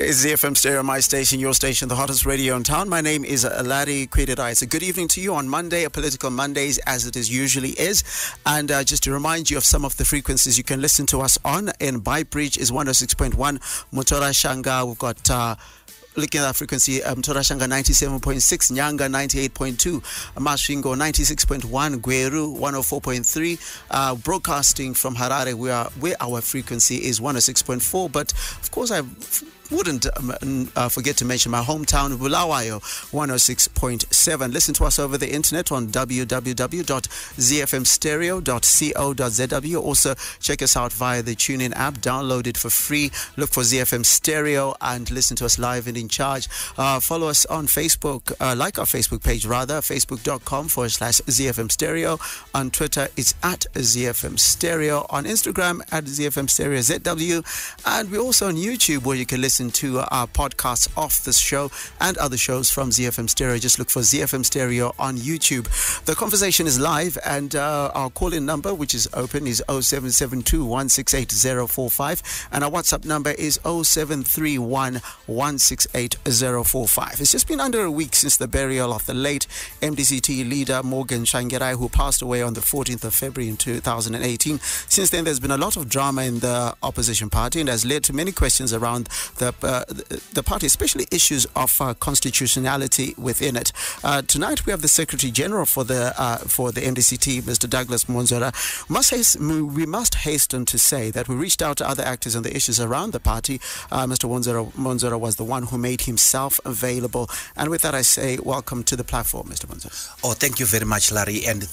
It's the FM Stereo, my station, your station, the hottest radio in town. My name is Larry Kwirirayi. So good evening to you on Monday, a political Mondays, as it usually is. And just to remind you of some of the frequencies you can listen to us on. In Bybridge is 106.1, Mwonzora Shanga. We've got... looking at that frequency, Mtora Shanga 97.6, Nyanga 98.2, Masvingo 96.1, Gweru 104.3. Broadcasting from Harare, where our frequency is 106.4. But of course, I wouldn't forget to mention my hometown, Bulawayo 106.7. Listen to us over the internet on www.zfmstereo.co.zw. Also, check us out via the TuneIn app. Download it for free. Look for ZFM Stereo and listen to us live and in charge. Follow us on Facebook, like our Facebook page rather, facebook.com/ZFM Stereo. On Twitter, it's at ZFM Stereo. On Instagram, at ZFM Stereo ZW. And we're also on YouTube, where you can listen to our podcasts of this show and other shows from ZFM Stereo. Just look for ZFM Stereo on YouTube. The conversation is live, and our call-in number, which is open, is 0772 168045, and our WhatsApp number is 0731 168045. It's just been under a week since the burial of the late MDC-T leader Morgan Tsvangirai, who passed away on the 14th of February in 2018. Since then, there's been a lot of drama in the opposition party, and has led to many questions around the party, especially issues of constitutionality within it. Tonight we have the Secretary General for the MDC-T, Mr. Douglas Mwonzora. We must hasten to say that we reached out to other actors on the issues around the party. Mr. Mwonzora was the one who made himself available. And with that, I say welcome to the platform, Mr. Mwonzora. Oh, thank you very much, Larry, and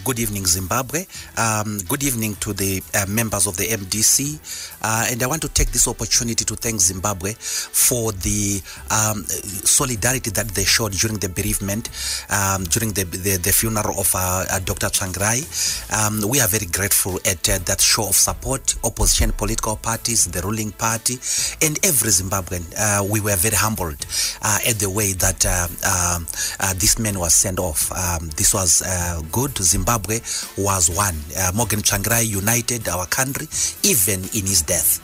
good evening, Zimbabwe. Good evening to the members of the MDC. And I want to take this opportunity to thank Zimbabwe for the solidarity that they showed during the bereavement, during the funeral of Dr. Tsvangirai. We are very grateful at that show of support, opposition political parties, the ruling party, and every Zimbabwean. We were very humbled at the way that this man was sent off. This was good. Zimbabwe was one. Morgan Tsvangirai united our country, even in his death.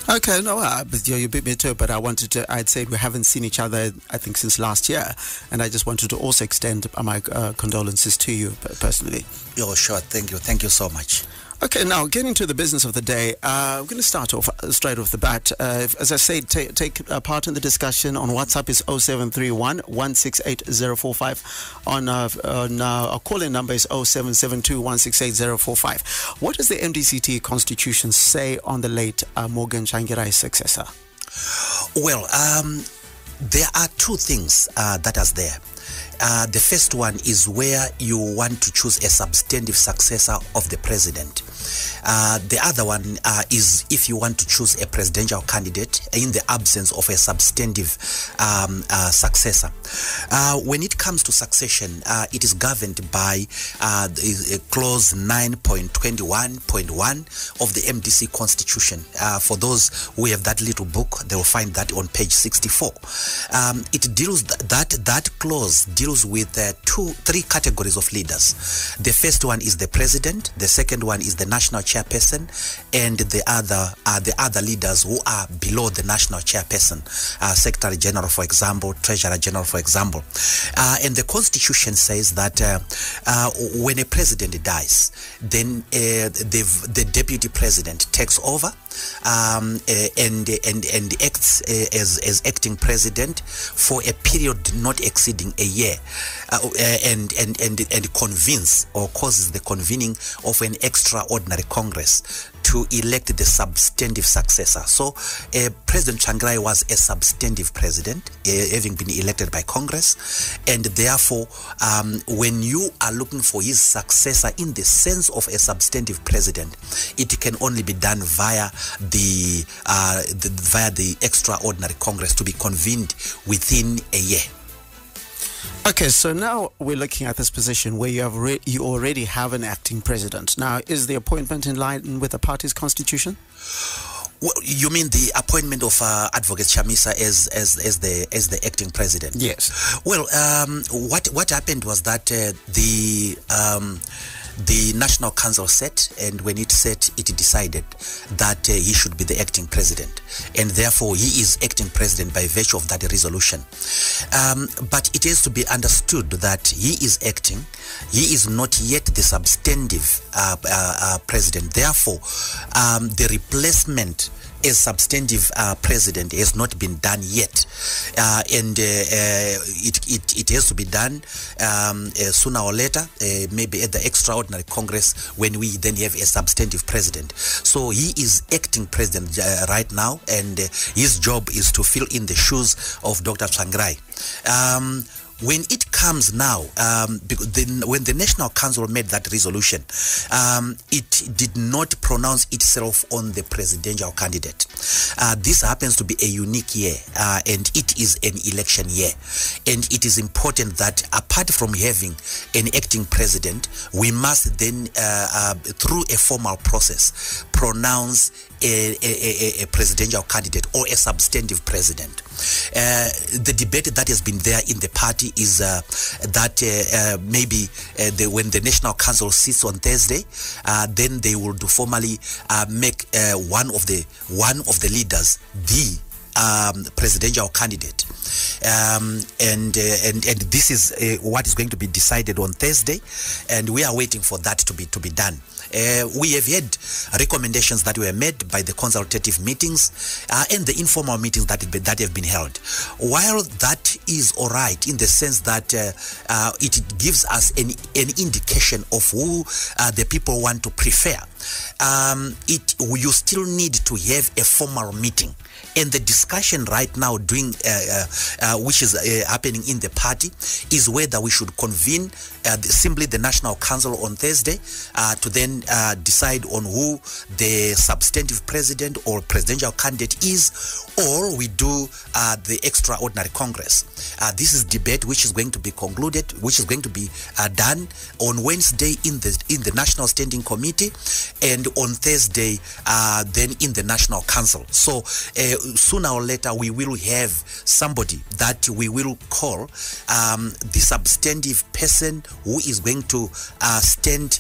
Okay, no, you beat me to it, but I'd say we haven't seen each other, I think, since last year, and I just wanted to also extend my condolences to you personally. Oh, sure, thank you so much. Okay, now getting to the business of the day, I'm going to start off straight off the bat. As I said, take part in the discussion on WhatsApp is 0731 168045. On our call-in number is 0772 168045. What does the MDC-T Constitution say on the late Morgan Tsvangirai's successor? Well, there are two things that are there. The first one is where you want to choose a substantive successor of the president. The other one is if you want to choose a presidential candidate in the absence of a substantive successor. When it comes to succession, it is governed by clause 9.21.1 of the MDC Constitution. For those who have that little book, they will find that on page 64. It deals that clause deals with three categories of leaders. The first one is the president. The second one is the national chairperson, and the other are the other leaders who are below the national chairperson, Secretary General, for example, Treasurer General, for example. And the Constitution says that when a president dies, then the deputy president takes over and acts as acting president for a period not exceeding a year, and convenes or causes the convening of an extraordinary Congress to elect the substantive successor. So President Tsvangirai was a substantive president, having been elected by Congress, and therefore when you are looking for his successor in the sense of a substantive president, it can only be done via the extraordinary Congress to be convened within a year. Okay, so now we're looking at this position where you already have an acting president. Now, is the appointment in line with the party's constitution? Well, you mean the appointment of Advocate Chamisa as the acting president? Yes. Well, what happened was that the National Council set, and when it set, it decided that he should be the acting president, and therefore he is acting president by virtue of that resolution. But it has to be understood that he is acting. He is not yet the substantive president. Therefore, the replacement as substantive president has not been done yet, and it has to be done sooner or later, maybe at the extraordinary Congress, when we then have a substantive president. So he is acting president right now, and his job is to fill in the shoes of Dr. Tsvangirai. When it comes now, when the National Council made that resolution, it did not pronounce itself on the presidential candidate. This happens to be a unique year, and it is an election year. And it is important that apart from having an acting president, we must then, through a formal process, pronounce a presidential candidate or a substantive president. The debate that has been there in the party is that maybe when the National Council sits on Thursday, then they will formally make one of the leaders the presidential candidate, and this is what is going to be decided on Thursday, and we are waiting for that to be done. We have had recommendations that were made by the consultative meetings and the informal meetings that have been held. While that is all right in the sense that it gives us an indication of who the people want to prefer, you still need to have a formal meeting. And the discussion right now which is happening in the party is whether we should convene simply the National Council on Thursday to then decide on who the substantive president or presidential candidate is, or we do the extraordinary Congress. This is debate which is going to be concluded, which is going to be done on Wednesday in the National Standing Committee, and on Thursday then in the National Council. So sooner or later we will have somebody that we will call the substantive person who is going to stand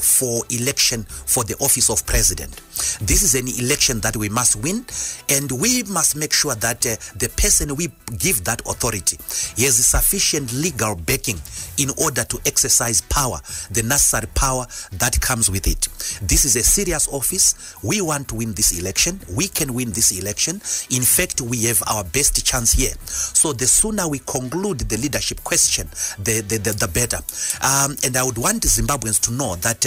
for election for the office of president. This is an election that we must win, and we must make sure that the person we give that authority, he has sufficient legal backing in order to exercise power, the necessary power that comes with it. This is a serious office. We want to win this election. We can win this election. In fact, we have our best chance here. So the sooner we conclude the leadership question, the better. And I would want Zimbabweans to know that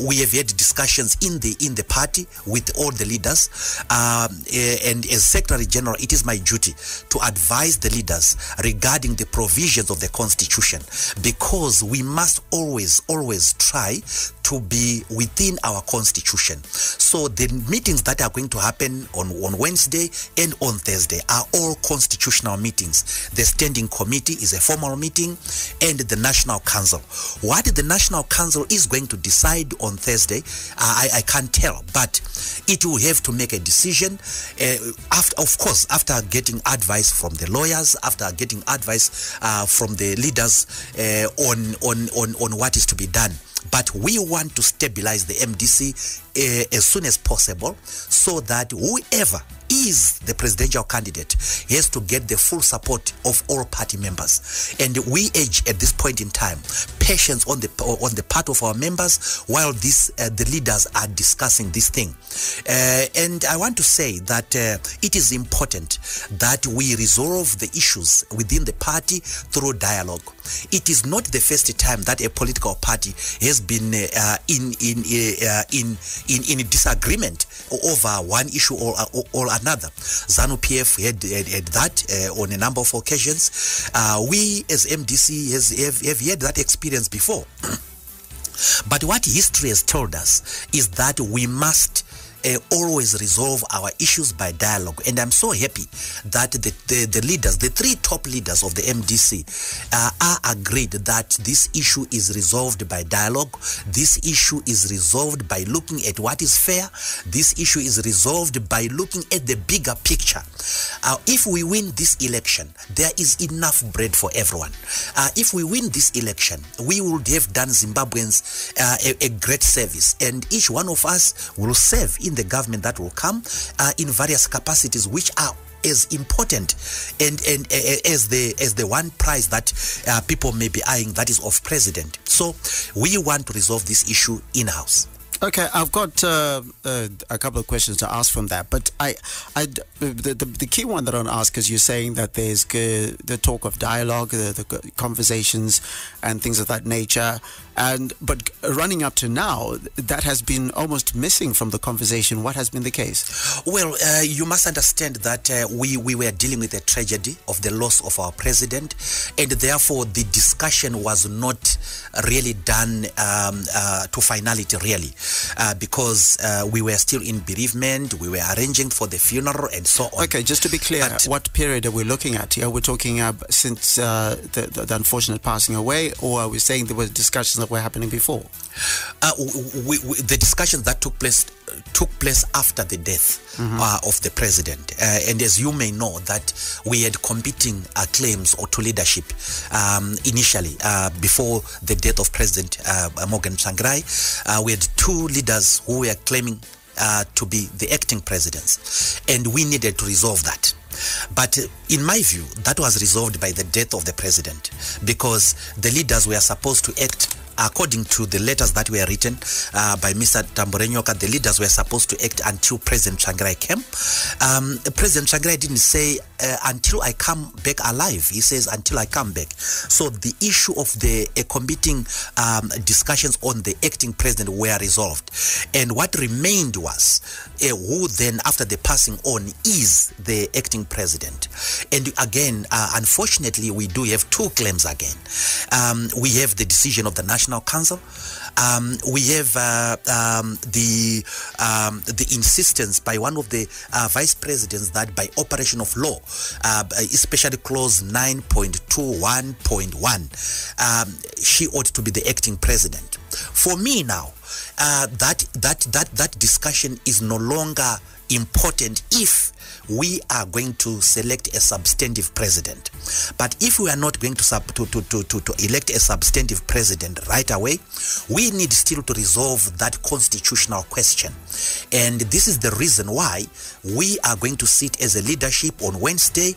we have had discussions in the party with all the leaders, and as Secretary General, it is my duty to advise the leaders regarding the provisions of the Constitution, because we must always try to be within our Constitution. So the meetings that are going to happen on Wednesday and on Thursday are all constitutional meetings. The Standing Committee is a formal meeting, and the National Council. What the National Council is going to decide on Thursday, I can't tell, but it will have to make a decision after getting advice from the lawyers, after getting advice from the leaders on what is to be done. But we want to stabilize the MDC as soon as possible, so that whoever is the presidential candidate has to get the full support of all party members. And we urge at this point in time patience on the part of our members while the leaders are discussing this thing. And I want to say that it is important that we resolve the issues within the party through dialogue. It is not the first time that a political party has been in disagreement over one issue or another. ZANU-PF had that on a number of occasions. We as MDC have had that experience before. But what history has told us is that we must always resolve our issues by dialogue. And I'm so happy that the leaders, the three top leaders of the MDC, are agreed that this issue is resolved by dialogue. This issue is resolved by looking at what is fair. This issue is resolved by looking at the bigger picture. If we win this election, there is enough bread for everyone. If we win this election, we would have done Zimbabweans a great service, and each one of us will serve in the government that will come in various capacities which are as important and as the one prize that people may be eyeing, that is of president. So we want to resolve this issue in-house. Okay, I've got a couple of questions to ask from that, but the key one that I want to ask is you're saying that there's the talk of dialogue, the conversations and things of that nature, but running up to now, that has been almost missing from the conversation. What has been the case? Well, you must understand that we were dealing with the tragedy of the loss of our president, and therefore the discussion was not really done to finality, really. Because we were still in bereavement, we were arranging for the funeral and so on. Okay, just to be clear, what period are we looking at here? We're talking since the unfortunate passing away, or are we saying there were discussions that were happening before? The discussions that took place after the death of the president. And as you may know, that we had competing claims to leadership initially before the death of President Morgan Tsvangirai. We had two leaders who were claiming to be the acting presidents, and we needed to resolve that. But in my view, that was resolved by the death of the president, because the leaders were supposed to act according to the letters that were written by Mr. Tamborenyoka. The leaders were supposed to act until President Tsvangirai came. President Tsvangirai didn't say until I come back alive. He says until I come back. So the issue of the competing discussions on the acting president were resolved. And what remained was who then, after the passing on, is the acting president. And again, unfortunately, we do have two claims again. We have the decision of the National Council. We have the insistence by one of the vice presidents that by operation of law, especially clause 9.21.1, she ought to be the acting president. For me now, that discussion is no longer important if we are going to select a substantive president. But if we are not going to elect a substantive president right away, we need still to resolve that constitutional question. And this is the reason why we are going to sit as a leadership on Wednesday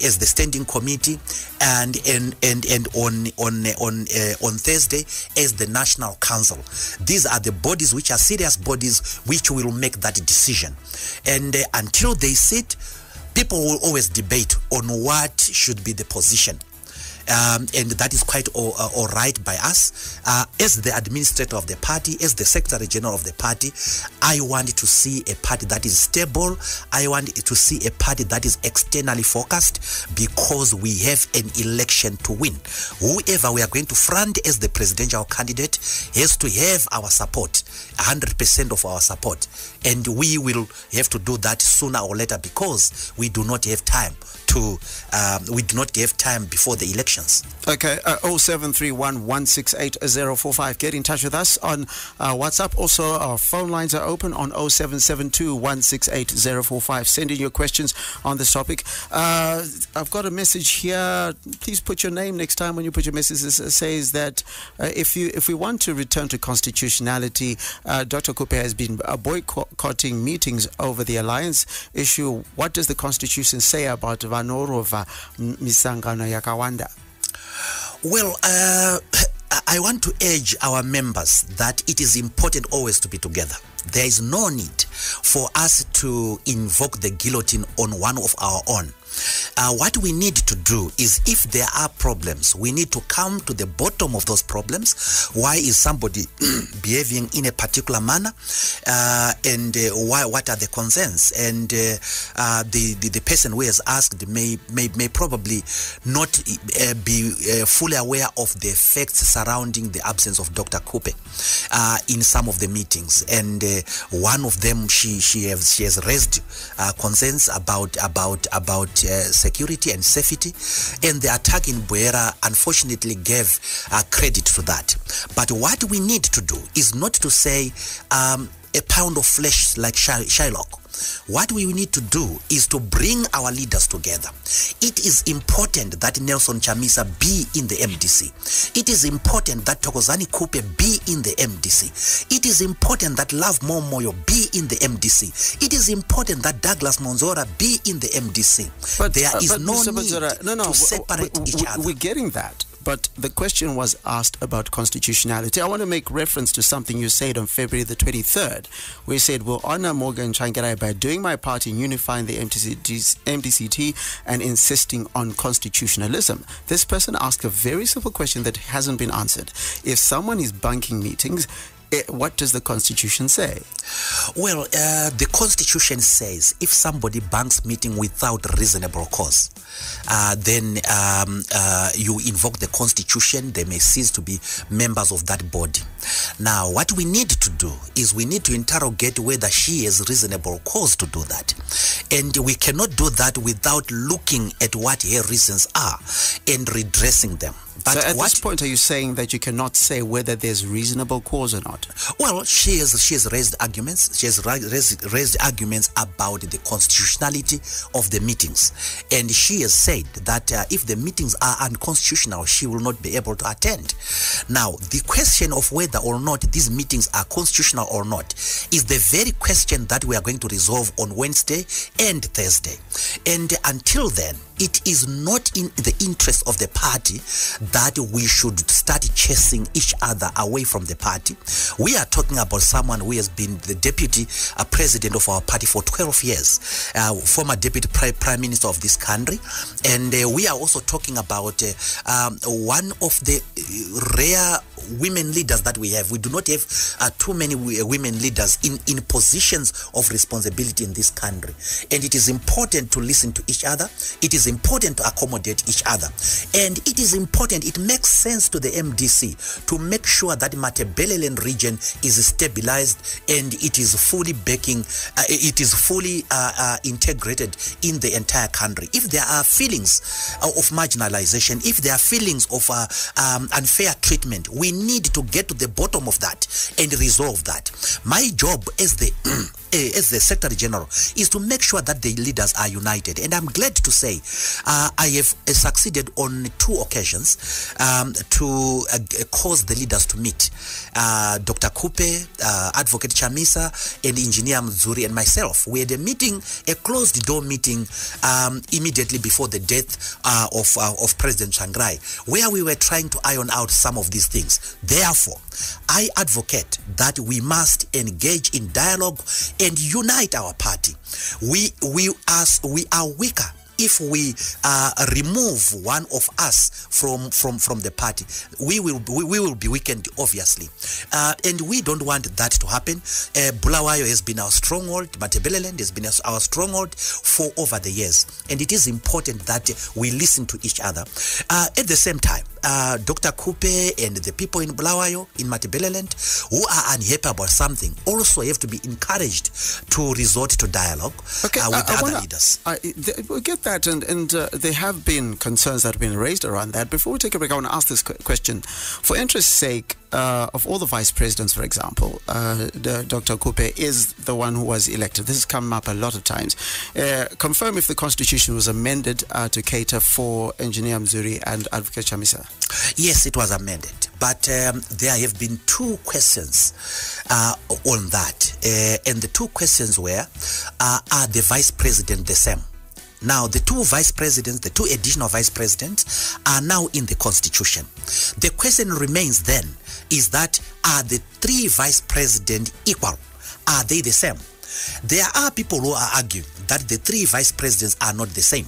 as the standing committee, and on Thursday as the National Council. These are the bodies which are serious bodies which will make that decision. And until they sit, people will always debate on what should be the position. And that is quite all right by us. As the administrator of the party, as the secretary general of the party, I want to see a party that is stable. I want to see a party that is externally focused, because we have an election to win. Whoever we are going to front as the presidential candidate has to have our support, 100% of our support. And we will have to do that sooner or later, because we do not have time before the elections. Okay, 0731 168 045. Get in touch with us on WhatsApp. Also, our phone lines are open on 0772 168 045. Send in your questions on this topic. I've got a message here. Please put your name next time when you put your message. It says that if we want to return to constitutionality, Dr. Kupe has been boycotting meetings over the alliance issue. What does the Constitution say about Vanorova Misangano Yakawanda? Well, I want to urge our members that it is important always to be together. There is no need for us to invoke the guillotine on one of our own. What we need to do is, if there are problems, we need to come to the bottom of those problems. Why is somebody behaving in a particular manner, and what are the concerns? And the person who has asked may probably not be fully aware of the facts surrounding the absence of Dr. Kupe in some of the meetings, and one of them she has raised concerns about security and safety, and the attack in Buera unfortunately gave credit to that. But what we need to do is not to say a pound of flesh like Shylock. What we need to do is to bring our leaders together. It is important that Nelson Chamisa be in the MDC. It is important that Thokozani Kupe be in the MDC. It is important that Love Momoyo be in the MDC. It is important that Douglas Mwonzora be in the MDC. But there is no need to separate each other. We're getting that. But the question was asked about constitutionality. I want to make reference to something you said on February the 23rd, where you said, we'll honor Morgan Tsvangirai by doing my part in unifying the MDC-T and insisting on constitutionalism. This person asked a very simple question that hasn't been answered. If someone is bunking meetings, what does the Constitution say? Well, the Constitution says if somebody bunks meeting without reasonable cause, then you invoke the Constitution, they may cease to be members of that body. Now, what we need to do is we need to interrogate whether she has reasonable cause to do that. And we cannot do that without looking at what her reasons are and redressing them. But so at this point, are you saying that you cannot say whether there's reasonable cause or not? Well, she has raised arguments. She has raised arguments about the constitutionality of the meetings. And she has said that if the meetings are unconstitutional, she will not be able to attend. Now, the question of whether or not these meetings are constitutional or not is the very question that we are going to resolve on Wednesday and Thursday. And until then, it is not in the interest of the party that we should start chasing each other away from the party. We are talking about someone who has been the deputy president of our party for 12 years, former deputy prime minister of this country. And we are also talking about one of the rare women leaders that we have. We do not have too many women leaders in positions of responsibility in this country. And it is important to listen to each other. It is important to accommodate each other. And it is important, it makes sense to the MDC to make sure that Matabeleland region is stabilized and it is fully integrated in the entire country. If there are feelings of marginalization, if there are feelings of unfair treatment, we need to get to the bottom of that and resolve that. My job as the Secretary General is to make sure that the leaders are united. And I'm glad to say I have succeeded on 2 occasions to cause the leaders to meet. Dr. Kupe, Advocate Chamisa, and Engineer Mzuri and myself. We had a meeting, a closed door meeting immediately before the death of President Tsvangirai, where we were trying to iron out some of these things. Therefore, I advocate that we must engage in dialogue and unite our party. We are weaker if we remove one of us from the party. We will be weakened, obviously, and we don't want that to happen. Bulawayo has been our stronghold. Matabeleland has been our stronghold for over the years, and it is important that we listen to each other. At the same time, Dr. Kupe and the people in Bulawayo, in Matabeleland, who are unhappy about something, also have to be encouraged to resort to dialogue with other leaders. We'll get that, and there have been concerns that have been raised around that. Before we take a break, I want to ask this question. For interest's sake, of all the vice presidents, for example, Dr. Kupe is the one who was elected. This has come up a lot of times. Confirm if the Constitution was amended to cater for Engineer Mzuri and Advocate Chamisa. Yes, it was amended. But there have been 2 questions on that. And the 2 questions were, are the vice president the same? Now, the 2 vice presidents, the 2 additional vice presidents are now in the Constitution. The question remains then, is that are the 3 vice presidents equal? Are they the same? There are people who are arguing that the 3 vice presidents are not the same.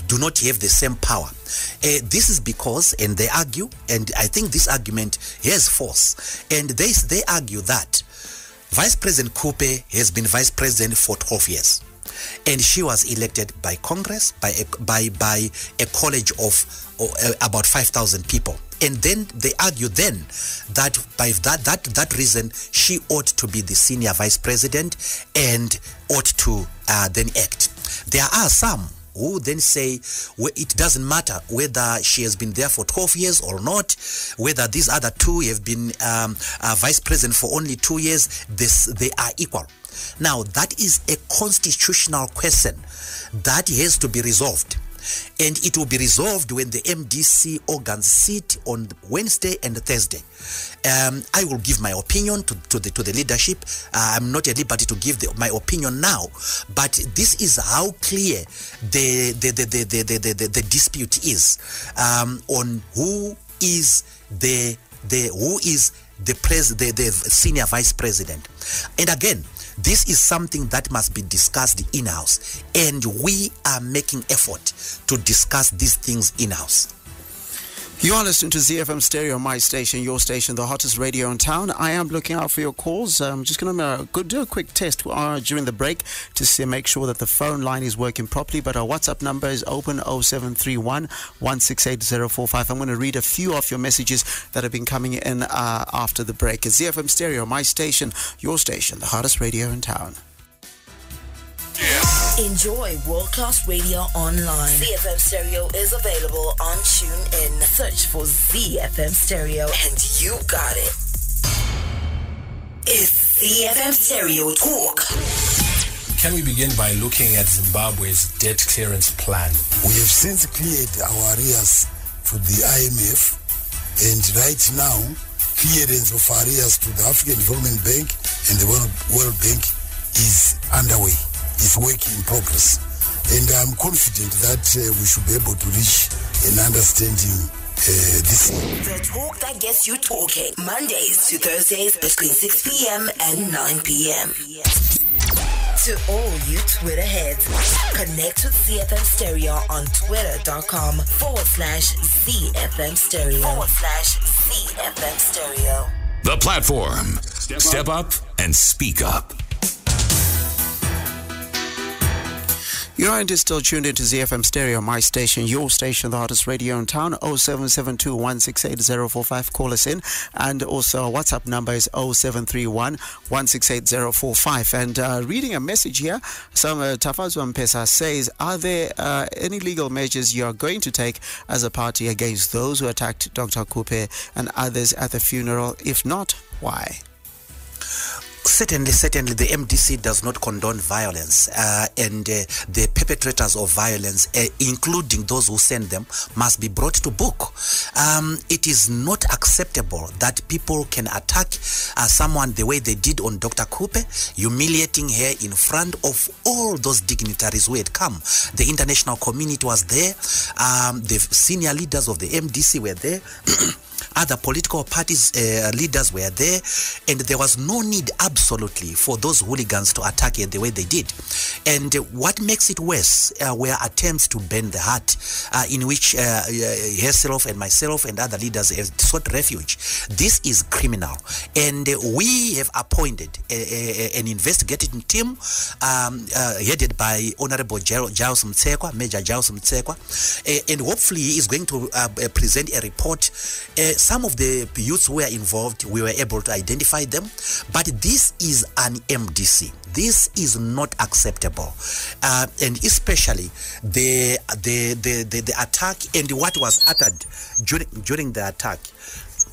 do not have the same power. This is because, and they argue, and I think this argument has force, and they argue that Vice President Kupe has been vice president for 12 years. And she was elected by Congress, by a college of about 5,000 people. And then they argue then that by that reason, she ought to be the senior vice president and ought to then act. There are some who then say, well, it doesn't matter whether she has been there for 12 years or not, whether these other two have been vice president for only 2 years, they are equal. Now, that is a constitutional question that has to be resolved. And it will be resolved when the MDC organs sit on Wednesday and Thursday. I will give my opinion to the leadership. I'm not at liberty to give my opinion now, but this is how clear the dispute is on who is the senior vice president. And again, this is something that must be discussed in-house, and we are making effort to discuss these things in-house. You are listening to ZFM Stereo, my station, your station, the hottest radio in town. I am looking out for your calls. I'm just going to do a quick test during the break to make sure that the phone line is working properly. But our WhatsApp number is open 0731 168 I'm going to read a few of your messages that have been coming in after the break. It's ZFM Stereo, my station, your station, the hottest radio in town. Enjoy world-class radio online. ZFM Stereo is available on TuneIn. Search for ZFM Stereo and you got it. It's ZFM Stereo Talk. Can we begin by looking at Zimbabwe's debt clearance plan? We have since cleared our arrears to the IMF, and right now, clearance of arrears to the African Development Bank and the World Bank is underway. It's work in progress. And I'm confident that we should be able to reach an understanding this year. The talk that gets you talking. Mondays to Thursdays between 6 p.m. and 9 p.m. To all you Twitter heads, connect with ZFM Stereo on twitter.com/ZFM Stereo /ZFM Stereo. The platform. Step up and speak up. You are still tuned into ZFM Stereo, my station, your station, the hottest radio in town. 0772 168 045. Call us in. And also our WhatsApp number is 0731 168 045. And reading a message here, Tafazwa Mpesa says, are there any legal measures you are going to take as a party against those who attacked Dr. Kupe and others at the funeral? If not, why? Certainly, the MDC does not condone violence, and the perpetrators of violence, including those who send them, must be brought to book. It is not acceptable that people can attack someone the way they did on Dr. Kupe, humiliating her in front of all those dignitaries who had come. The international community was there, the senior leaders of the MDC were there. Other political parties leaders were there, and there was no need absolutely for those hooligans to attack her the way they did. And what makes it worse were attempts to bend the heart, in which herself and myself and other leaders have sought refuge. This is criminal, and we have appointed an investigating team headed by Honorable Giles Mtsekwa, Major Giles Mtsekwa, and hopefully is going to present a report. Some of the youths who were involved, we were able to identify them, but this is an MDC. This is not acceptable, and especially the attack and what was uttered during the attack.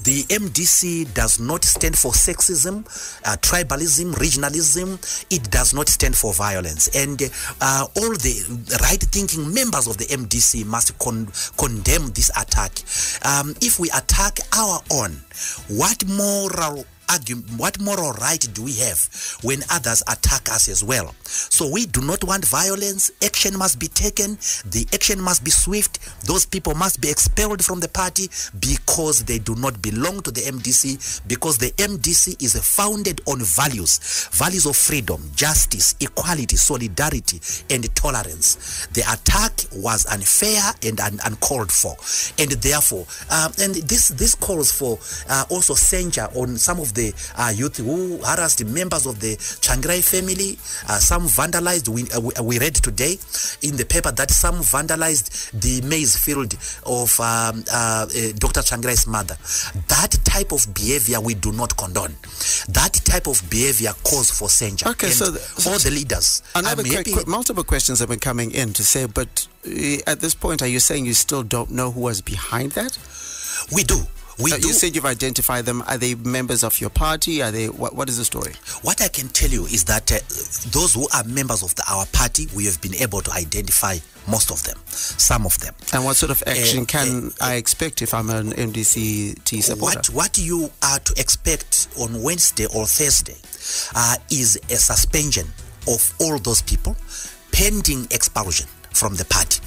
The MDC does not stand for sexism, tribalism, regionalism. It does not stand for violence. And all the right-thinking members of the MDC must condemn this attack. If we attack our own, what moral what moral right do we have when others attack us as well? So we do not want violence. Action must be taken. The action must be swift. Those people must be expelled from the party because they do not belong to the MDC, because the MDC is founded on values of freedom, justice, equality, solidarity, and tolerance. The attack was unfair and uncalled for, and therefore, and this calls for also censure on some of the youth who harassed members of the Tsvangirai family. Some vandalized. We read today in the paper that some vandalized the maize field of Dr. Tsvangirai's mother. That type of behavior we do not condone. That type of behavior calls for censure. Okay, and so all the leaders. Multiple questions have been coming in to say, but at this point, are you saying you still don't know who was behind that? We do. You said you've identified them. Are they members of your party? Are they? What is the story? What I can tell you is that those who are members of our party, we have been able to identify most of them, some of them. And what sort of action can I expect if I'm an MDC-T supporter? What you are to expect on Wednesday or Thursday is a suspension of all those people pending expulsion from the party.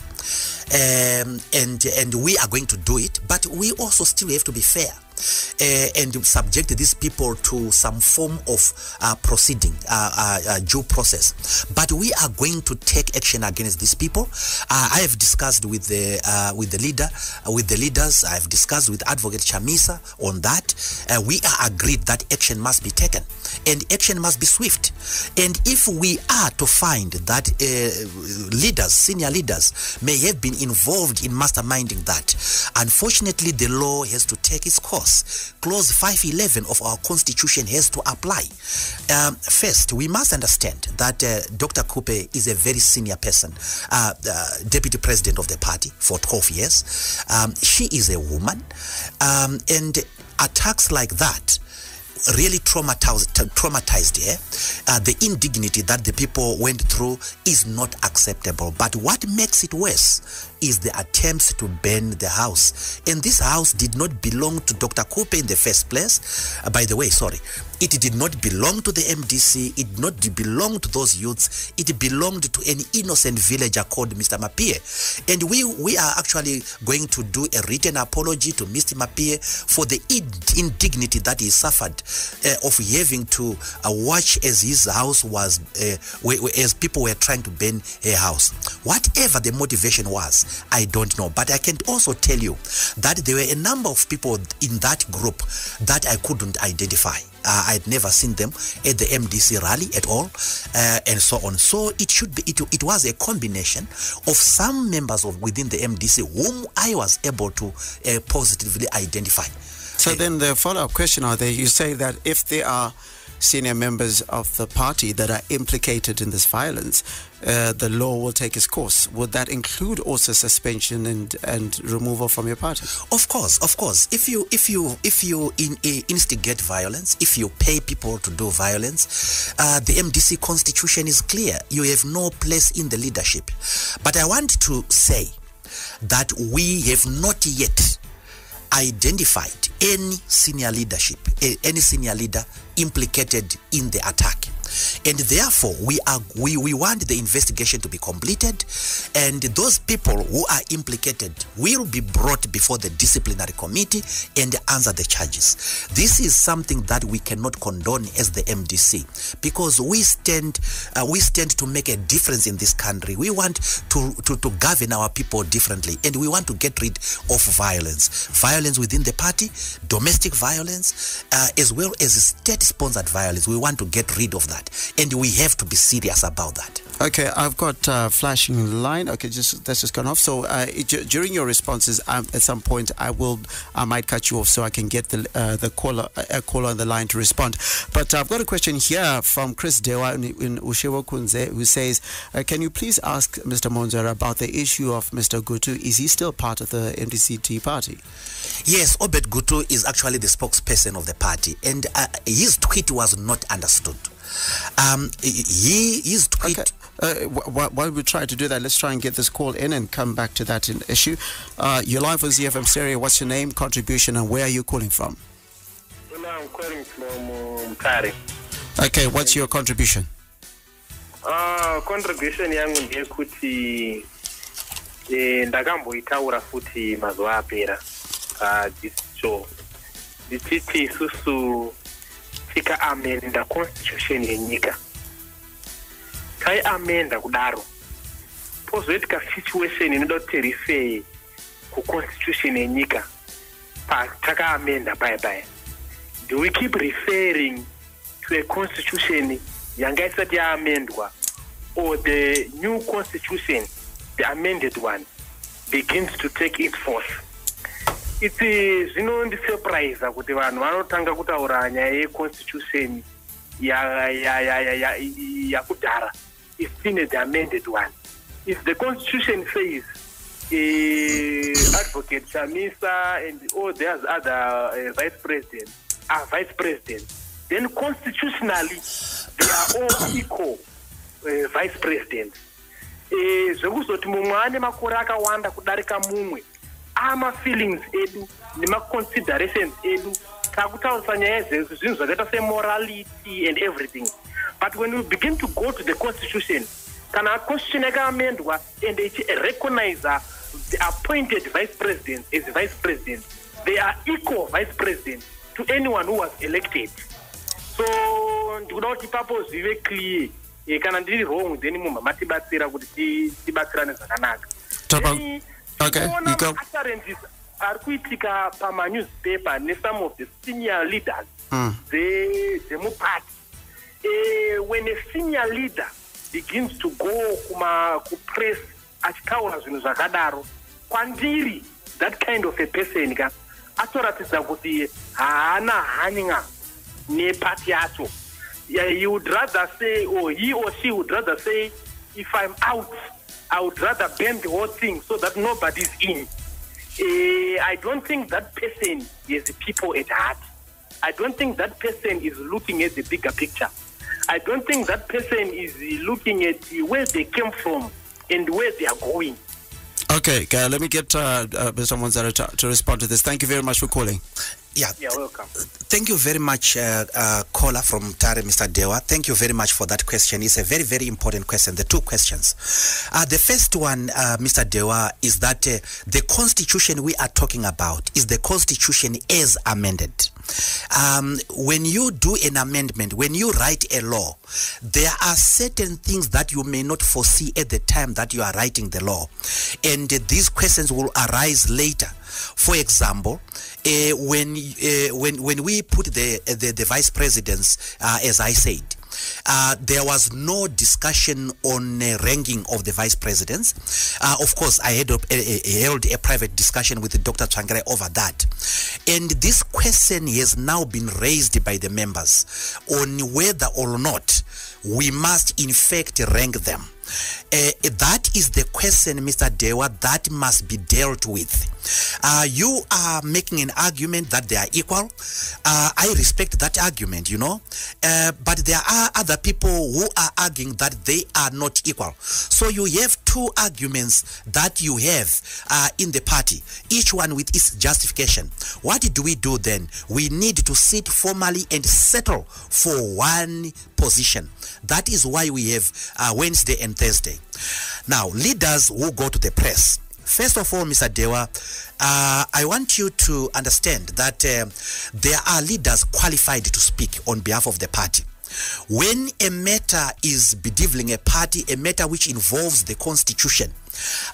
And we are going to do it, but we also still have to be fair and subject these people to some form of proceeding, due process. But we are going to take action against these people. I have discussed with the leaders. I have discussed with Advocate Chamisa on that. We are agreed that action must be taken, and action must be swift. And if we are to find that senior leaders may have been involved in masterminding that, unfortunately the law has to take its course. Clause 511 of our constitution has to apply. First, we must understand that Dr. Kupe is a very senior person, deputy president of the party for 12 years. She is a woman, and attacks like that really traumatized her. The indignity that the people went through is not acceptable. But what makes it worse is the attempts to burn the house. And this house did not belong to Dr. Kupe in the first place. By the way, sorry. It did not belong to the MDC. It did not belong to those youths. It belonged to an innocent villager called Mr. Mapie. And we are actually going to do a written apology to Mr. Mapie for the indignity that he suffered of having to watch as his house was, as people were trying to burn a house. Whatever the motivation was, I don't know. But I can also tell you that there were a number of people in that group that I couldn't identify. I'd never seen them at the MDC rally at all, and so on. So it was a combination of some members of within the MDC whom I was able to positively identify. So then the follow-up question you say that if there are senior members of the party that are implicated in this violence, the law will take its course. Would that include also suspension and removal from your party? Of course. If you instigate violence, if you pay people to do violence, the MDC constitution is clear. You have no place in the leadership. But I want to say that we have not yet identified any senior leader implicated in the attack. And therefore, we want the investigation to be completed, and those people who are implicated will be brought before the disciplinary committee and answer the charges. This is something that we cannot condone as the MDC, because we stand to make a difference in this country. We want to govern our people differently, and we want to get rid of violence within the party, domestic violence, as well as state-sponsored violence. We want to get rid of that. And we have to be serious about that. Okay, I've got flashing line. Okay, that's just gone off. So during your responses, at some point, I might cut you off so I can get the caller on the line to respond. But I've got a question here from Chris Dewa in Ushewo Kunze, who says, can you please ask Mr. Mwonzora about the issue of Mr. Gutu? Is he still part of the MDC-T party? Yes, Obed Gutu is actually the spokesperson of the party, and his tweet was not understood. His tweet. Okay. While we try to do that, let's try and get this call in and come back to that issue. You're live on ZFM Stereo. What's your name, contribution, and where are you calling from? Now, I'm calling from Mutare. Okay, what's your contribution? Contribution yangu ndeyekuti ndakamboitaura futi mazuva apera padziso ndichiti isusu tikaamenda constitution yenyika taiamenda kudaro pozoitika situation inoda kuti tirifeye kuconstitution yenyika patakaamenda bye. Do we keep referring to a constitution yanga isati yaamendwa, or the new constitution, the amended one, begins to take its force? It's zvinondisurprise kuti vanhu vanotanga kutaura nyaya yeconstitution yakudhara is seen as the amended one. If the constitution says Advocate Chamisa and all there's other vice presidents are vice presidents, then constitutionally they are all equal vice presidents. Zvekuzoti mumwe ane makore akawanda kudarika mumwe ama feelings edu nema considerations edu takutaurisa nyaya dzezvo zvinhu zvakaita semorality and everything. But when we begin to go to the constitution, kana constitution yakaamendwa and it recognize the appointed vice president as vice president, they are equal vice president to anyone who was elected. So ndikuda kuti ipapo zvive clear. Kana ndiri wrong then mumwe matibatsira kuti tibatsirane zvakanaka. Okay, you go. Utterances are kuitika pama newspaper ne some of the senior leaders the party. When a senior leader begins to go ku press achitaura zvinhu zvakadaro, kwandiri that kind of a person ka atoratidza kuti haana hanya neparty yacho. He would rather say, or he or she would rather say, if I'm out, I would rather ban the whole thing so that nobody's in. I don't think that person is the people at heart. I don't think that person is looking at the bigger picture. I don't think that person is looking at where they came from and where they are going. Okay, let me get Mr. Mwonzora to respond to this. Thank you very much for calling. Yeah, welcome. Thank you very much, caller from Tare, Mr. Dewa. Thank you very much for that question. It's a very, very important question. The two questions. The first one, Mr. Dewa, is that the constitution we are talking about is the constitution as amended. When you do an amendment, when you write a law, there are certain things that you may not foresee at the time that you are writing the law. And these questions will arise later. For example, when we put the vice presidents, as I said, there was no discussion on ranking of the vice presidents. Of course, I held a private discussion with Dr. Tsvangirai over that. And this question has now been raised by the members on whether or not we must in fact rank them. That is the question, Mr. Dewa, that must be dealt with. You are making an argument that they are equal. I respect that argument, but there are other people who are arguing that they are not equal. So you have two arguments that you have in the party, each one with its justification. What do we do then? We need to sit formally and settle for one position. That is why we have Wednesday and Thursday. Now, leaders who go to the press. First of all, Mr. Dewa, I want you to understand that there are leaders qualified to speak on behalf of the party. When a matter is bedeviling a party, a matter which involves the constitution,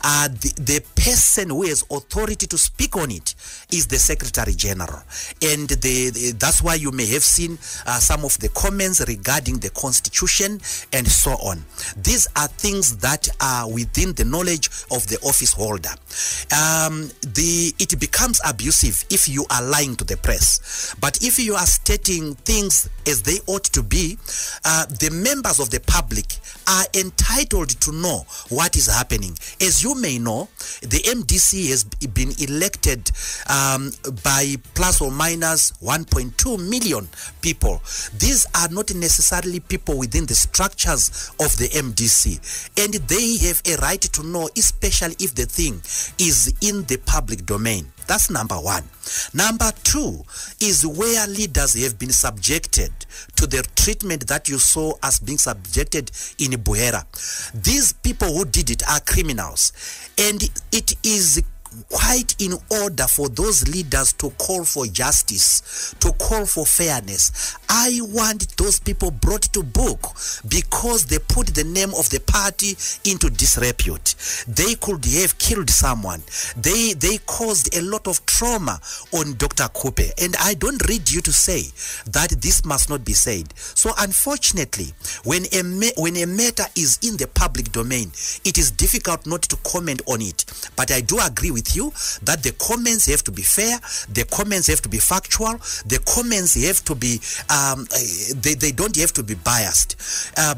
the person who has authority to speak on it is the Secretary General. And that's why you may have seen some of the comments regarding the constitution and so on. These are things that are within the knowledge of the office holder. It becomes abusive if you are lying to the press. But if you are stating things as they ought to be, the members of the public are entitled to know what is happening. As you may know, the MDC has been elected by plus or minus 1.2 million people. These are not necessarily people within the structures of the MDC, and they have a right to know, especially if the thing is in the public domain. That's number one. Number two is where leaders have been subjected to the treatment that you saw as being subjected in Buera. These people who did it are criminals, and it is quite in order for those leaders to call for justice, to call for fairness. I want those people brought to book because they put the name of the party into disrepute. They could have killed someone. They caused a lot of trauma on Dr. Kupe, and I don't read you to say that this must not be said. So unfortunately, when a matter is in the public domain, it is difficult not to comment on it. But I do agree with you that the comments have to be fair, the comments have to be factual, the comments have to be they don't have to be biased,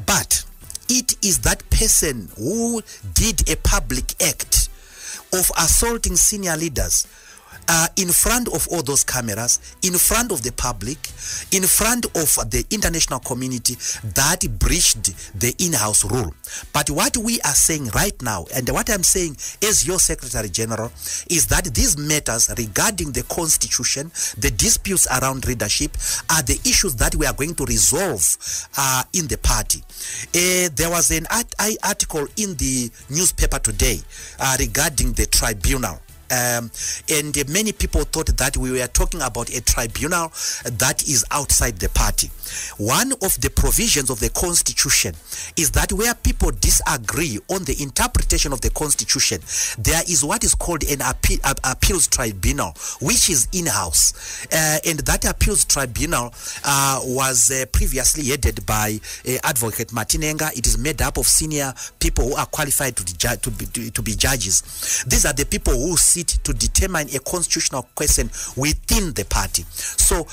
but it is that person who did a public act of assaulting senior leaders in front of all those cameras, in front of the public, in front of the international community, that breached the in-house rule. But what we are saying right now, and what I'm saying as your Secretary General, is that these matters regarding the Constitution, the disputes around leadership, are the issues that we are going to resolve in the party. There was an article in the newspaper today regarding the tribunal. And many people thought that we were talking about a tribunal that is outside the party. One of the provisions of the Constitution is that where people disagree on the interpretation of the Constitution, there is what is called an appeals tribunal, which is in-house. And that appeals tribunal was previously headed by Advocate Martinenga. It is made up of senior people who are qualified to be judges. These are the people who sit to determine a constitutional question within the party. So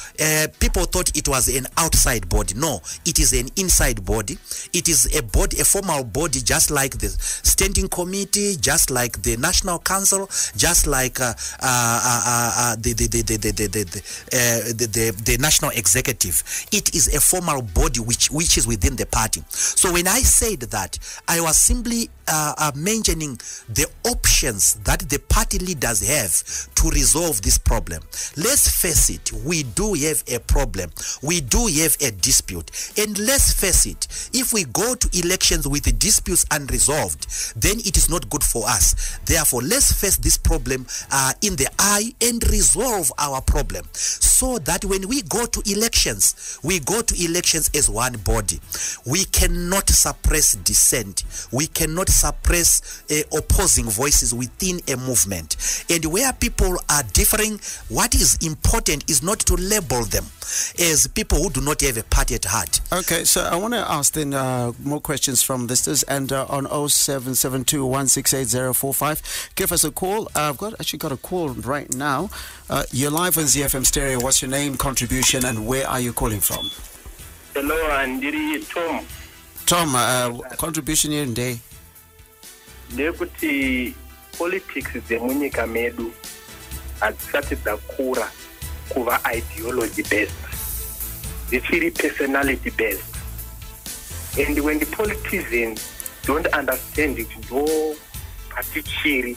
people thought it was an outside body. No, it is an inside body. It is a body, a formal body, just like the standing committee, just like the National Council, just like the National Executive. It is a formal body which is within the party. So when I said that, I was simply mentioning the options that the party leaders have to resolve this problem. Let's face it, we do have a problem. We do have a dispute. And let's face it, if we go to elections with the disputes unresolved, then it is not good for us. Therefore, let's face this problem in the eye and resolve our problem, so that when we go to elections as one body. We cannot suppress dissent. We cannot suppress opposing voices within a movement. And where people are differing, what is important is not to label them as people who do not have a party at heart. Okay, so I want to ask then more questions from listeners, and on 0772168045, give us a call. I've actually got a call right now. You're live on ZFM Stereo. What's your name, contribution, and where are you calling from? Hello, Andiri Tom. Tom, contribution here today. Ndekuti politics dzemunyika medu adzisati dzakura kuva ideology based, dzichiri personality based. And when the politicians don't understand it, no particularly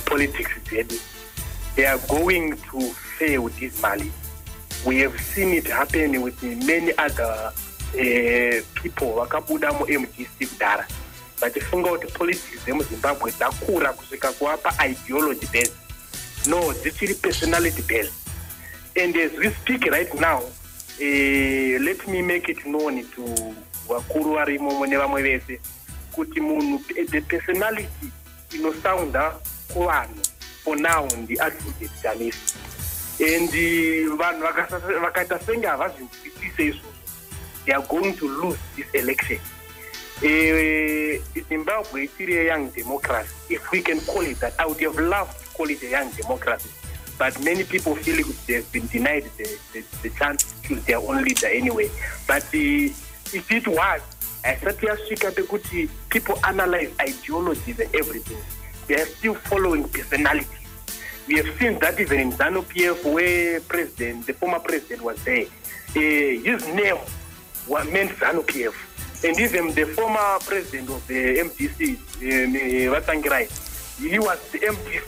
politics zedu, they are going to fail dismally. We have seen it happen with many other people wakabuda mu MDC kudara. But funga kuti politics dzemuZimbabwe dzakura kusvika kuapa ideology based. No, dzichiri personality based. And as we speak right now, let me make it known to vakuru varimo mune vamwe vese kuti munhu the personality inosounda kuvanhu for now ndi-advocate Janice. And vanhu vakaita senge havazvinzwisise izvozvo, they are going to lose this election. Zimbabwe is a young democracy, if we can call it that. I would have loved to call it a young democracy, but many people feel they have been denied the chance to choose their own leader anyway. But if it was, I certainly people analyze ideologies and everything. They are still following personality. We have seen that even in ZANU-PF, where the former president was there, his name meant ZANU-PF. And even the former president of the MDC, Tsvangirai, he was the MDC.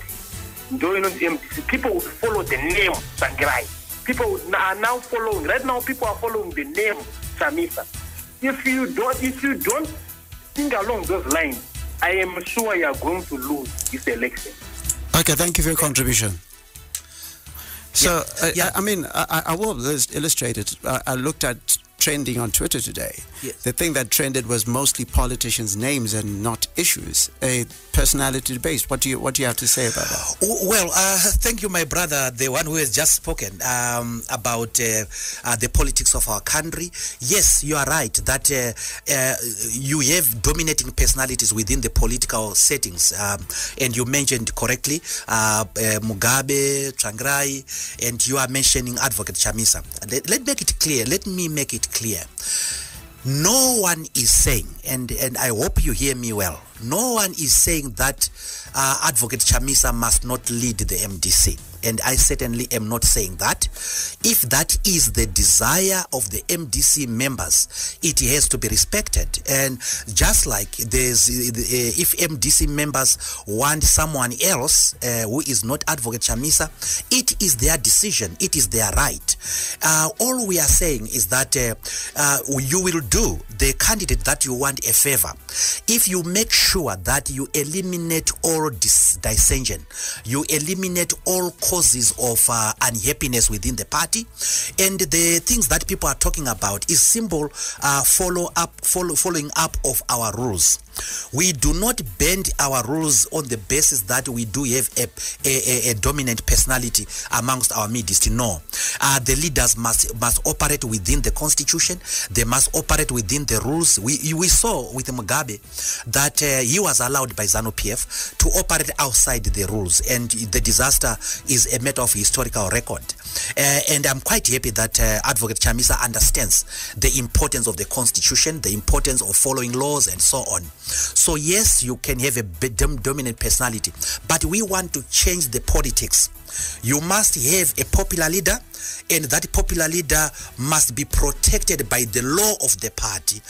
join on the MDC, people would follow the name Tsvangirai. People are now following. Right now, people are following the name Chamisa. If you don't think along those lines, I am sure you are going to lose this election. Okay, thank you for your contribution. So, I will illustrate it. I looked at trending on Twitter today. Yes. The thing that trended was mostly politicians' names and not issues. A personality based. What do you have to say about that? Well, thank you, my brother, the one who has just spoken about the politics of our country. Yes, you are right that you have dominating personalities within the political settings, and you mentioned correctly Mugabe, Tsvangirai, and you are mentioning Advocate Chamisa. Let me make it clear. No one is saying, and I hope you hear me well, no one is saying that Advocate Chamisa must not lead the MDC. And I certainly am not saying that. If that is the desire of the MDC members, it has to be respected. And just like if MDC members want someone else who is not Advocate Chamisa, it is their decision. It is their right. All we are saying is that you will do the candidate that you want a favor if you make sure that you eliminate all dissension, you eliminate all causes of unhappiness within the party, and the things that people are talking about is simple following up of our rules. We do not bend our rules on the basis that we do have a dominant personality amongst our midst. No, the leaders must operate within the constitution. They must operate within the rules. We saw with Mugabe that he was allowed by ZANU-PF to operate outside the rules, and the disaster is a matter of historical record. And I'm quite happy that Advocate Chamisa understands the importance of the constitution, the importance of following laws, and so on. So yes, you can have a dominant personality, but we want to change the politics. You must have a popular leader, and that popular leader must be protected by the law of the party,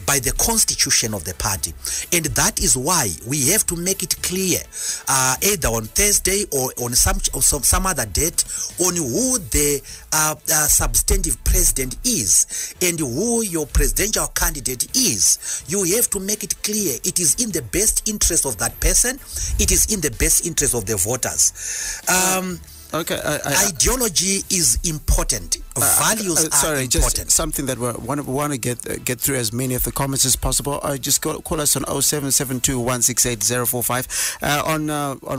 by the constitution of the party. And that is why we have to make it clear, either on Thursday or on some other date, on who the substantive president is and who your presidential candidate is. You have to make it clear it is in the best interest of that person, it is in the best interest of the voters. Okay. Ideology is important. Values are important. Just something that we want to get through as many of the comments as possible. Just call us on 0772168045. On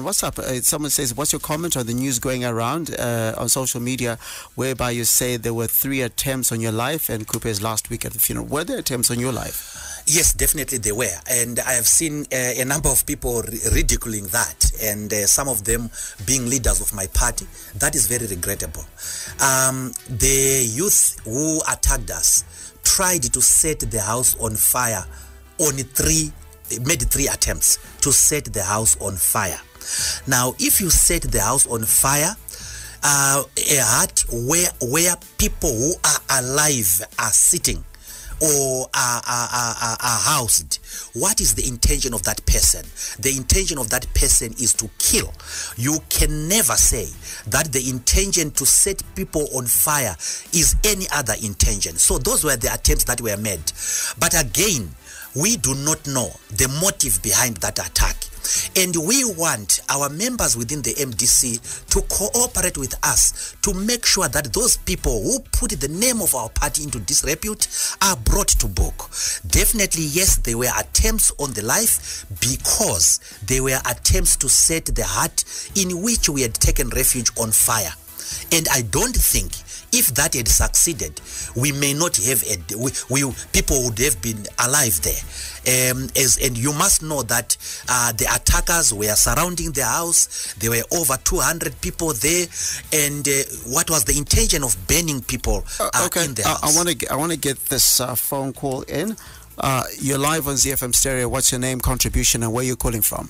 WhatsApp, someone says, what's your comment on the news going around on social media whereby you say there were 3 attempts on your life and Kupe's last week at the funeral? Were there attempts on your life? Yes, definitely they were, and I have seen a number of people ridiculing that, and some of them being leaders of my party. That is very regrettable. The youth who attacked us tried to set the house on fire made 3 attempts to set the house on fire. Now, if you set the house on fire, a hut where people who are alive are sitting or are housed, what is the intention of that person? The intention of that person is to kill. You can never say that the intention to set people on fire is any other intention. So those were the attempts that were made. But again, we do not know the motive behind that attack. And we want our members within the MDC to cooperate with us to make sure that those people who put the name of our party into disrepute are brought to book. Definitely, yes, there were attempts on the life because there were attempts to set the hut in which we had taken refuge on fire. And I don't think if that had succeeded, we may not have people would have been alive there. And you must know that the attackers were surrounding the house. There were over 200 people there, and what was the intention of burning people in the house? I want to get this phone call in. You're live on ZFM Stereo. What's your name, contribution, and where you're calling from?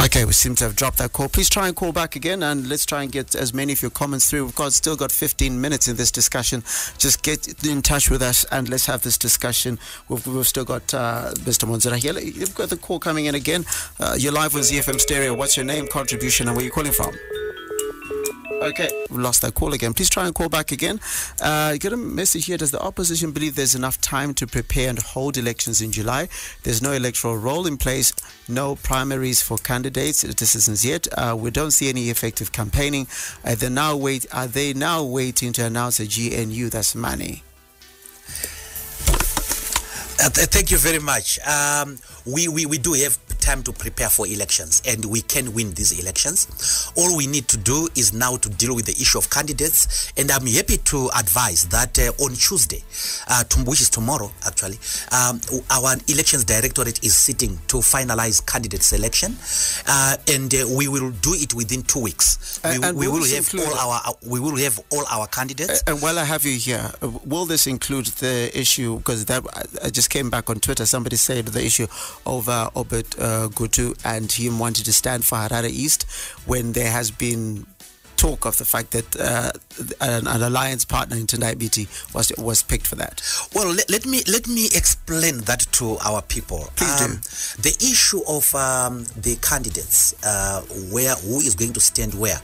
Okay, we seem to have dropped that call. Please try and call back again, and let's try and get as many of your comments through. We've still got 15 minutes in this discussion. Just get in touch with us and let's have this discussion. We've still got Mr. Mwonzora here. You've got the call coming in again. You're live on ZFM Stereo. What's your name, contribution, and where are you calling from? Okay, we lost that call again. Please try and call back again. You got a message here. Does the opposition believe there's enough time to prepare and hold elections in July? There's no electoral roll in place, no primaries for candidates, citizens yet. We don't see any effective campaigning. Are they now waiting to announce a GNU? That's money. Thank you very much. We do have time to prepare for elections, and we can win these elections. All we need to do is now to deal with the issue of candidates, and I'm happy to advise that on Tuesday, which is tomorrow actually, our elections directorate is sitting to finalize candidate selection, and we will do it within 2 weeks. We will have all our candidates. And while I have you here, will this include the issue, because that I just came back on Twitter, somebody said the issue over Obed Gutu and him wanting to stand for Harare East, when there has been talk of the fact that an alliance partner in Tendai BT was picked for that. Well, let me explain that to our people. Please do. The issue of the candidates, who is going to stand where,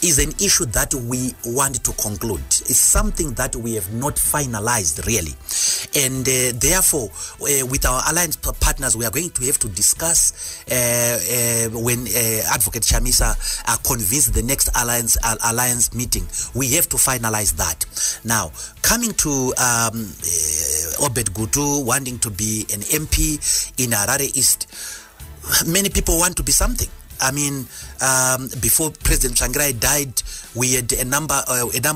is an issue that we want to conclude. It's something that we have not finalized really, and therefore, with our alliance partners, we are going to have to discuss when Advocate Chamisa convenes the next alliance meeting. We have to finalize that. Now, coming to Obed Gutu wanting to be an MP in Harare East, many people want to be something. I mean, before President Tsvangirai died, we had a number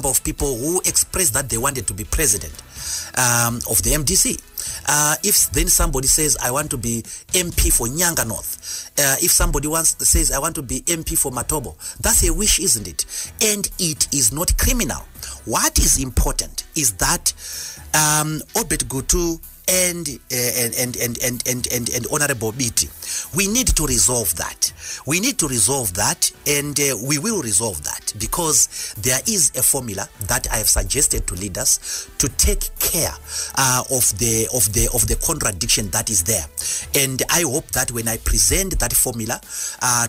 of people who expressed that they wanted to be president of the MDC. If then somebody says, I want to be MP for Nyanga North, if somebody says, I want to be MP for Matobo, that's a wish, isn't it? And it is not criminal. What is important is that Obed Gutu and Honorable BT, we need to resolve that. We need to resolve that, and we will resolve that, because there is a formula that I have suggested to leaders to take care of the contradiction that is there. And I hope that when I present that formula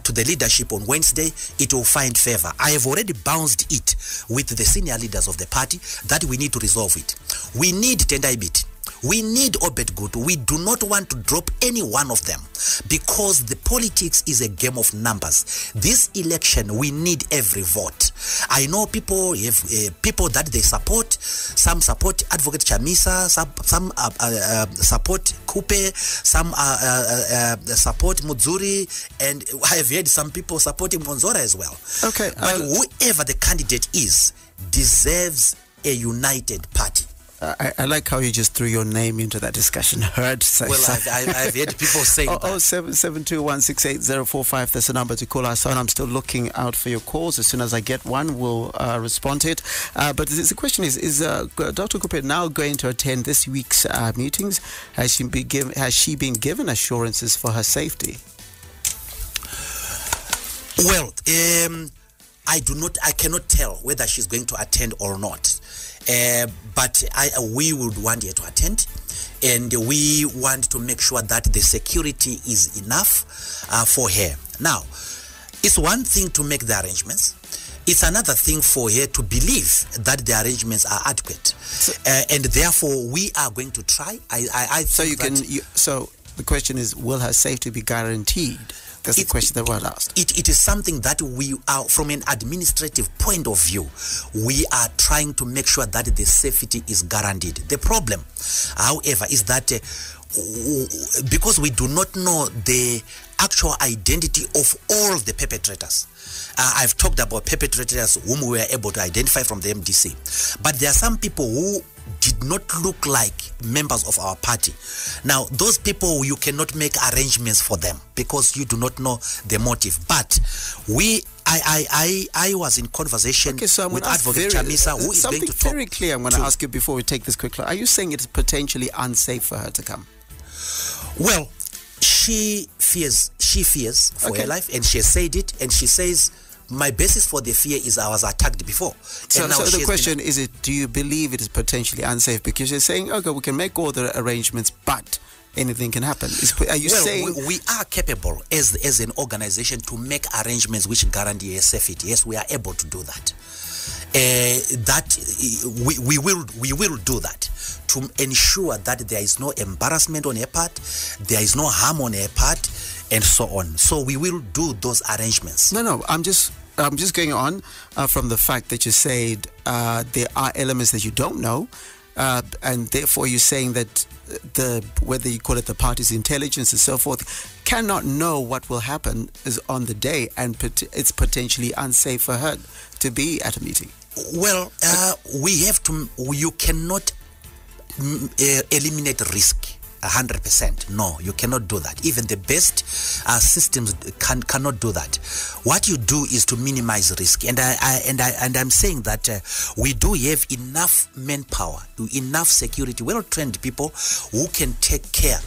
to the leadership on Wednesday, it will find favor. I have already bounced it with the senior leaders of the party that we need to resolve it. We need Tendai BT. We need Obed Gutu. We do not want to drop any one of them, because the politics is a game of numbers. This election, we need every vote. I know people have people that they support. Some support Advocate Chamisa, some support Kupe, some support Mudzuri, and I have heard some people supporting Mwonzora as well. Okay, but whoever the candidate is deserves a united party. I like how you just threw your name into that discussion. I've heard people saying that. 0772168045. That's the number to call us on. I'm still looking out for your calls. As soon as I get one, we'll respond to it. But the question is Dr. Kupe now going to attend this week's meetings? Has she been given assurances for her safety? Well, I cannot tell whether she's going to attend or not. But we would want her to attend, and we want to make sure that the security is enough for her. Now, it's one thing to make the arrangements. It's another thing for her to believe that the arrangements are adequate, and therefore we are going to try. So the question is, will her safety be guaranteed? That's the question that was asked. It is something that we are, from an administrative point of view, we are trying to make sure that the safety is guaranteed. The problem, however, is that because we do not know the actual identity of all the perpetrators. I've talked about perpetrators whom we were able to identify from the MDC. But there are some people who did not look like members of our party. Now, those people, you cannot make arrangements for them because you do not know the motive. But I was in conversation with Advocate Chamisa, who is going to talk. Very clear. I'm going to ask you before we take this quickly. Are you saying it's potentially unsafe for her to come? Well, she fears for her life, and she has said it, and she says, my basis for the fear is I was attacked before. So the question is, do you believe it is potentially unsafe? Because you're saying, okay, we can make all the arrangements, but anything can happen. Are you saying we are capable as an organization to make arrangements which guarantee her safety? Yes, we are able to do that. That we will do that to ensure that there is no embarrassment on her part, there is no harm on her part, and so on. So we will do those arrangements. No, I'm just going on from the fact that you said there are elements that you don't know, and therefore you're saying that whether you call it the party's intelligence and so forth, cannot know what will happen is on the day, and it's potentially unsafe for her to be at a meeting. Well, you cannot eliminate risk 100%. No, you cannot do that. Even the best systems cannot do that. What you do is to minimize risk, and I'm saying that we do have enough manpower, enough security, well-trained people who can take care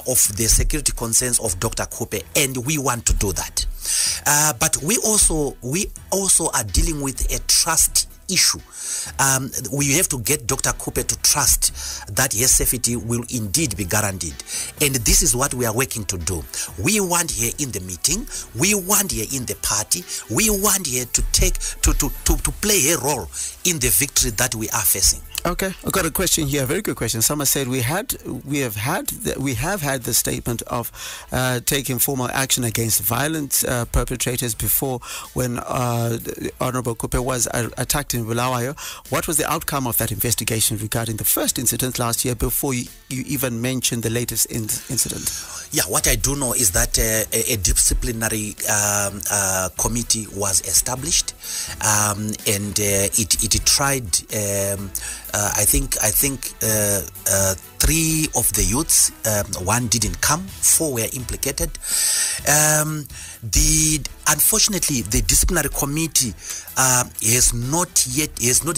of the security concerns of Dr. Kupe, and we want to do that. But we also are dealing with a trust issue. We have to get Dr. Kupe to trust that his safety will indeed be guaranteed, and this is what we are working to do. We want her in the meeting, we want her in the party, we want her to play her role in the victory that we are facing. Okay, I've got a question here, a very good question. Someone said we have had the statement of taking formal action against violent perpetrators before, when Honorable Kupe was attacked in Bulawayo. What was the outcome of that investigation regarding the first incident last year, before you even mentioned the latest incident? Yeah, what I do know is that a disciplinary committee was established, and it tried. I think 3 of the youths, 1 didn't come, 4 were implicated. Unfortunately, the disciplinary committee has not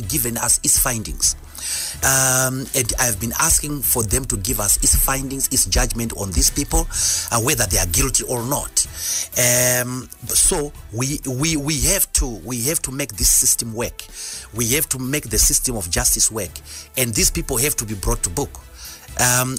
given us its findings. And I've been asking for them to give us its findings, its judgment on these people, whether they are guilty or not. So we have to make this system work. We have to make the system of justice work, and these people have to be brought to book.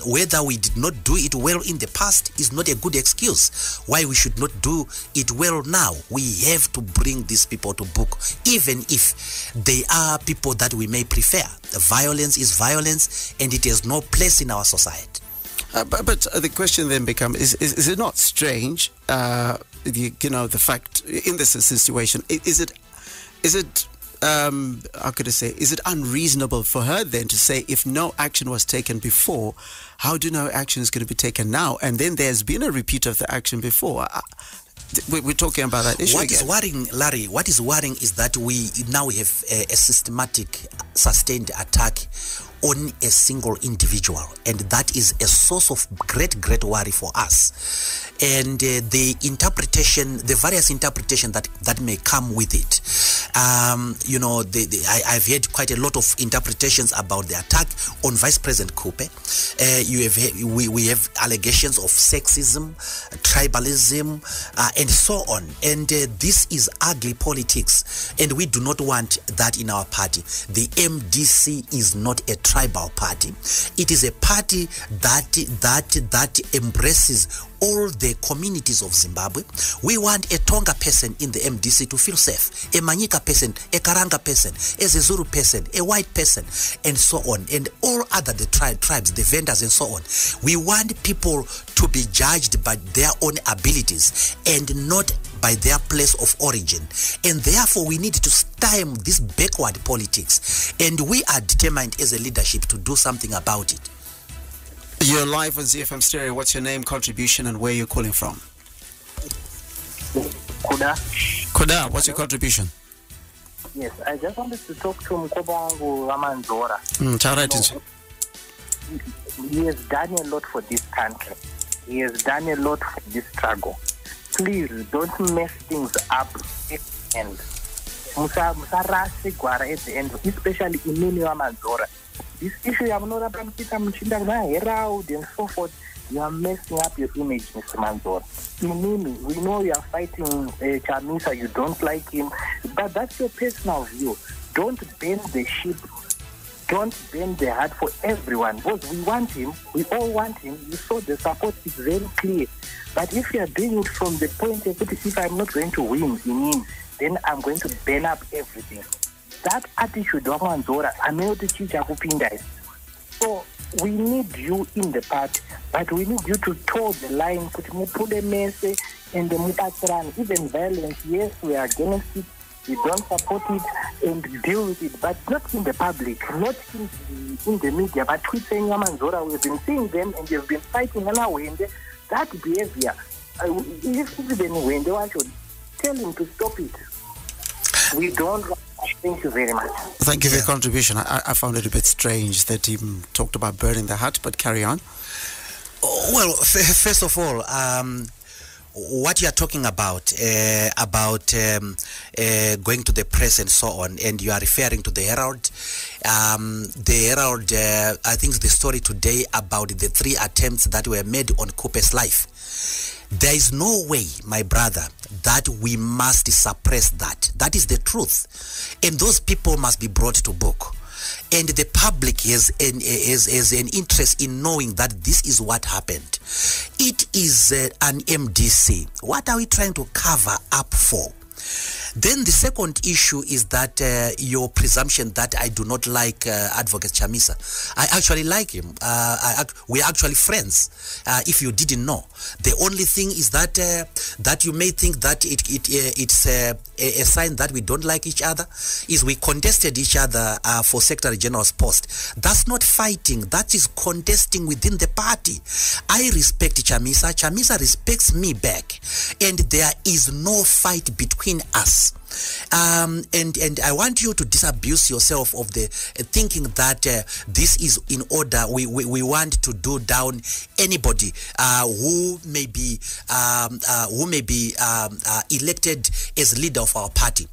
Whether we did not do it well in the past is not a good excuse why we should not do it well now. We have to bring these people to book, even if they are people that we may prefer. Violence is violence, and it has no place in our society. But the question then becomes: is it not strange? The fact in this situation, is it? How could I say? Is it unreasonable for her then to say, if no action was taken before, how do no action is going to be taken now? And then there's been a repeat of the action before. We're talking about that issue. What is worrying, Larry? What is worrying is that we now have a systematic, sustained attack on a single individual, and that is a source of great worry for us. And the various interpretation that may come with it. I've heard quite a lot of interpretations about the attack on Vice President Kupe. We have allegations of sexism, tribalism, and so on. And this is ugly politics, and we do not want that in our party. The MDC is not a tribal party. It is a party that embraces all the communities of Zimbabwe. We want a Tonga person in the MDC to feel safe, a Manyika person, a Karanga person, a Zulu person, a white person, and so on, and all other tribes, the vendors, and so on. We want people to be judged by their own abilities and not by their place of origin, and therefore we need to stem this backward politics, and we are determined as a leadership to do something about it. You're live on ZFM Stereo. What's your name, contribution, and where you're calling from? Koda, what's your contribution? Yes, I just wanted to talk to Mkobangu Mwonzora. He has done a lot for this country. He has done a lot for this struggle. Please don't mess things up and Musarasi Gwara at the end, especially in Mwonzora. This issue I'm not about and so forth. You are messing up your image, Mr. Mwonzora. We know you are fighting Chamisa, you don't like him, but that's your personal view. Don't bend the ship. Don't bend the heart for everyone, because we want him, we all want him. You saw the support is very clear. But if you are doing it from the point of view, if I'm not going to win in him, then I'm going to burn up everything. That attitude of Mwonzora, I'm not teaching. So we need you in the party, but we need you to toe the line, put a mess and the mutasaran, even violence. Yes, we are against it, we don't support it and deal with it, but not in the public, not in the media, but tweet saying Mwonzora, we've been seeing them and they've been fighting and that behavior. Even when they want to tell him to stop it, we don't. Thank you very much. Thank you for your contribution. I found it a bit strange that he talked about burning the hut, but carry on. Well, first of all, what you are talking about going to the press and so on, and you are referring to the Herald. The Herald, I think the story today about the 3 attempts that were made on Cooper's life. There is no way, my brother, that we must suppress that. That is the truth. And those people must be brought to book. And the public has an interest in knowing that this is what happened. It is an MDC. What are we trying to cover up for? Then the second issue is that your presumption that I do not like Advocate Chamisa. I actually like him. We are actually friends, if you didn't know. The only thing is that that you may think that it's a sign that we don't like each other, is we contested each other for Secretary General's post. That's not fighting. That is contesting within the party. I respect Chamisa. Chamisa respects me back. And there is no fight between us. And I want you to disabuse yourself of the thinking that this is in order. We want to do down anybody who may be elected as leader of our party.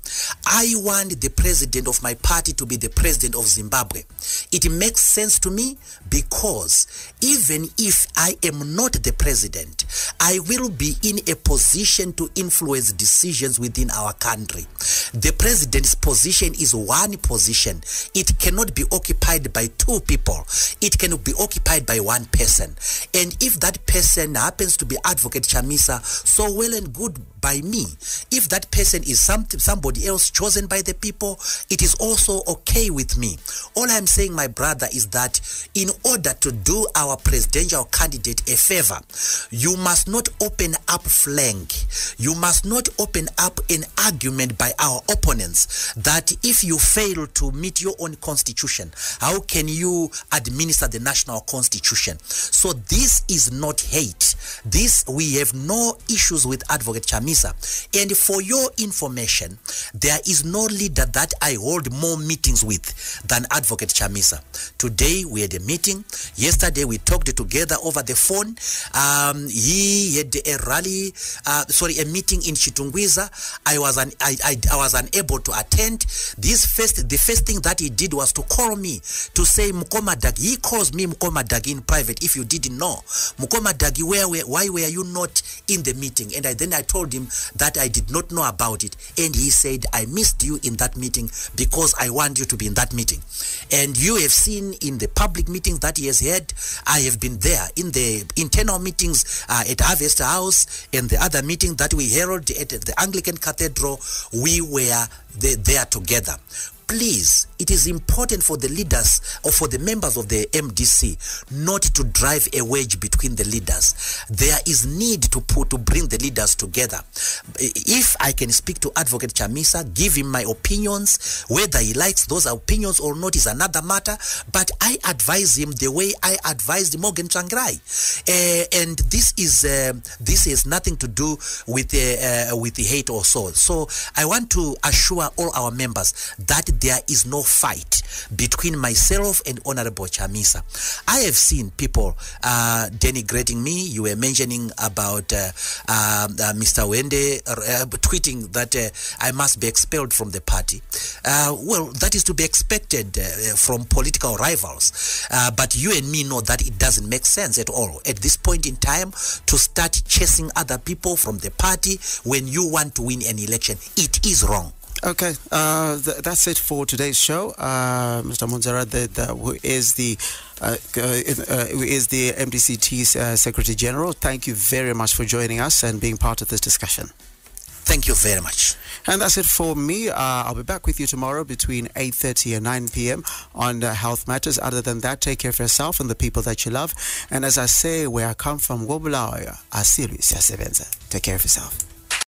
I want the president of my party to be the president of Zimbabwe. It makes sense to me because even if I am not the president, I will be in a position to influence decisions within our country. The president's position is one position. It cannot be occupied by 2 people. It cannot be occupied by 1 person. And if that person happens to be Advocate Chamisa, so well and good by me. If that person is somebody else chosen by the people, it is also okay with me. All I'm saying, my brother, is that in order to do our presidential candidate a favor, you must not open up flank. You must not open up an argument by our opponents that if you fail to meet your own constitution, how can you administer the national constitution? So this is not hate. We have no issues with Advocate Chamisa. And for your information, there is no leader that I hold more meetings with than Advocate Chamisa. Today we had a meeting. Yesterday we talked together over the phone. He had a meeting in Chitungwiza. I was unable to attend. The first thing that he did was to call me to say Mukoma Dagi. He calls me Mukoma Dagi in private. If you didn't know, Mukoma Dagi, why were you not in the meeting? And then I told him that I did not know about it. And he said, I missed you in that meeting because I want you to be in that meeting. And you have seen in the public meetings that he has had, I have been there in the internal meetings at Harvest House and the other meeting that we held at the Anglican Cathedral. We were there together. Please, it is important for the leaders or for the members of the MDC not to drive a wedge between the leaders. There is need to bring the leaders together. If I can speak to Advocate Chamisa, give him my opinions, whether he likes those opinions or not is another matter, but I advise him the way I advised Morgan Tsvangirai. And this has nothing to do with the hate or so. So I want to assure all our members that there is no fight between myself and Honorable Chamisa. I have seen people denigrating me. You were mentioning about Mr. Wende tweeting that I must be expelled from the party. Well, that is to be expected from political rivals. But you and me know that it doesn't make sense at all at this point in time to start chasing other people from the party when you want to win an election. It is wrong. Okay, that's it for today's show. Mr. Mwonzora, who is the MDC-T Secretary General, thank you very much for joining us and being part of this discussion. Thank you very much. And that's it for me. I'll be back with you tomorrow between 8:30 and 9 p.m. on Health Matters. Other than that, take care of yourself and the people that you love. And as I say, where I come from, take care of yourself.